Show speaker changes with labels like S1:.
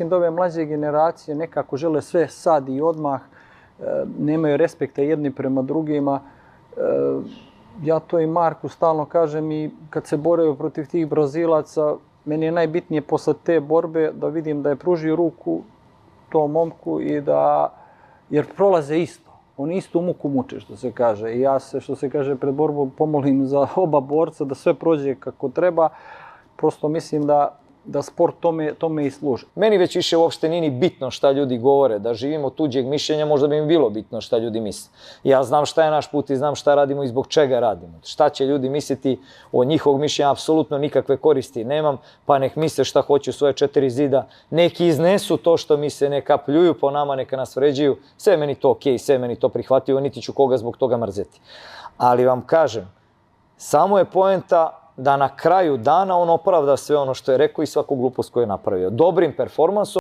S1: Da ove mlađe generacije nekako žele sve sad i odmah, nemaju respekta jedni prema drugima. Ja to i Marku stalno kažem i kad se boreju protiv tih Brazilaca, meni je najbitnije posle te borbe da vidim da je pružio ruku tom momku i da, jer prolaze isto. Oni istu muku muče, što se kaže. I ja se, što se kaže, pred borbom pomolim za oba borca da sve prođe kako treba. Prosto mislim da sport tome i služi.
S2: Meni već više uopšte nije ni bitno šta ljudi govore, da živimo tuđeg mišljenja, možda bi mi bilo bitno šta ljudi misle. Ja znam šta je naš put i znam šta radimo i zbog čega radimo. Šta će ljudi misliti o njihovog mišljenja, apsolutno nikakve koristi nemam, pa nek misle šta hoće u svoje četiri zida, neki iznesu to što misle, neka pljuju po nama, neka nas vređaju, sve meni to okej, sve meni to prihvatljivo, niti ću koga zbog toga mrzeti. Ali vam kažem, samo je poenta da na kraju dana on opravda sve ono što je rekao i svaku glupost koju je napravio. Dobrim performansom